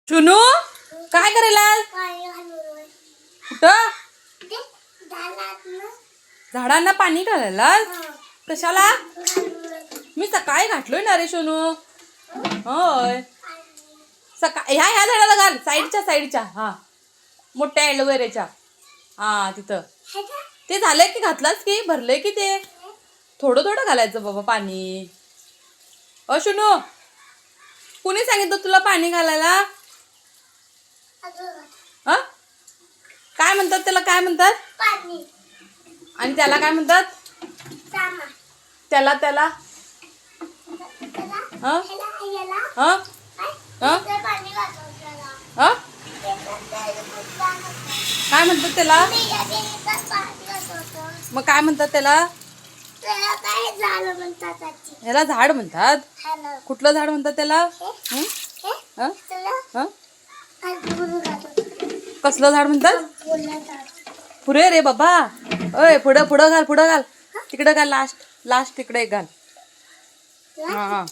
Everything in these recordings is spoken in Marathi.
चुनू काय करेल कुठं झाडांना पाणी घालायला कशाला मी सकाळी घातलोय ना रे सोनू होय सकाळी ह्या झाडाला घाल साईडच्या हा मोठ्या एलोवेराच्या हा तिथं ते झालंय की घातलास की भरलंय की ते थोडं थोडं घालायचं बाबा पाणी सोनू कुणी सांगितलं तुला पाणी घालायला काय म्हणतात त्याला काय म्हणतात पाणी आणि त्याला काय म्हणतात त्याला त्याला काय म्हणतात त्याला मग काय म्हणतात त्याला ह्याला झाड म्हणतात कुठलं झाड म्हणतात त्याला कसलं झाड म्हणतात पुरे रे बाबा अय पुढं घाल तिकडं घाल लास्ट तिकडे एक घाल हा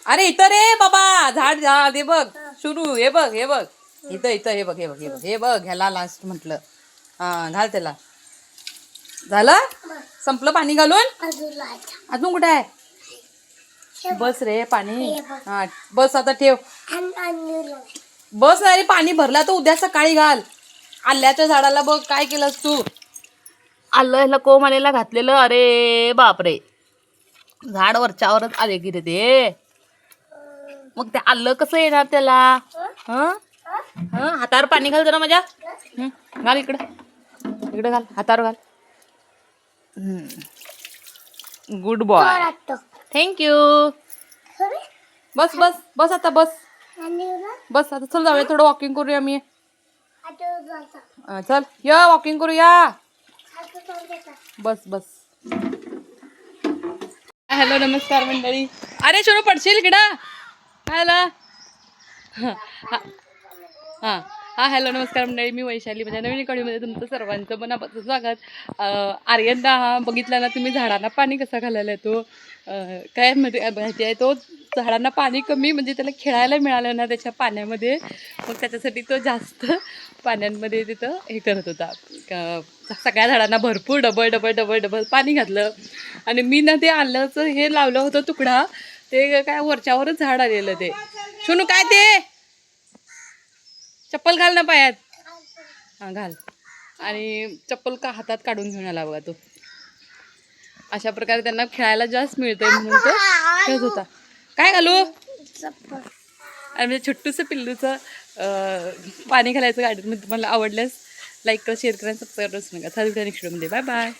अरे इथं रे बाबा झाड दे बघ सुरू हे बघ इथं हे बघ ह्याला लास्ट म्हटलं हा घाल त्याला झालं संपलं पाणी घालून अजून कुठे आहे बस रे पाणी हा बस आता ठेव बस अरे पाणी भरला तर उद्या सकाळी घाल आल्याच्या झाडाला बघ काय केलंस तू आलं ह्याला कोमालेला घातलेलं अरे बापरे झाड वरच्यावरच आले की रे ते मग ते आलं कसं येणार त्याला हातावर पाणी घाल जरा माझ्या घाल इकडे घाल हातावर घाल गुड बॉय थँक्यू बस आता बस आता चल जाऊया थोडं वॉकिंग करूया मी चल या वॉकिंग करूया बस हॅलो नमस्कार मंडळी अरे सोनू पडशील इकडं हॅलो हा हॅलो नमस्कार मंडळी मी वैशाली माझ्या नवीन कॉडीमध्ये तुमचं सर्वांचं मनापासून स्वागत आर्यनदा हा बघितला ना तुम्ही झाडांना पाणी कसं घालायला येतो काय माहिती आहे तो झाडांना पाणी कमी म्हणजे त्याला खेळायला मिळालं ना त्याच्या पाण्यामध्ये मग त्याच्यासाठी तो जास्त पाण्यांमध्ये तिथं हे करत होता सगळ्या झाडांना भरपूर डबल पाणी घातलं आणि मी ना ते आल्याचं हे लावलं होतं तुकडा ते काय वरच्यावरच झाड आलेलं ते सोनू काय ते चप्पल घाल ना पायात हां घाल आणि चप्पल का हातात काढून घेऊन आला बघा तो अशा प्रकारे त्यांना खेळायला जास्त मिळतंय म्हणून तो खेळत होता काय घालू आणि म्हणजे छोटूसं पिल्लूचं पाणी घालायचं गार्डनमध्ये तुम्हाला आवडल्यास लाईक करा शेअर करा सबस्क्राईब करू नका चालू नेक्स्ट व्हिडिओमध्ये बाय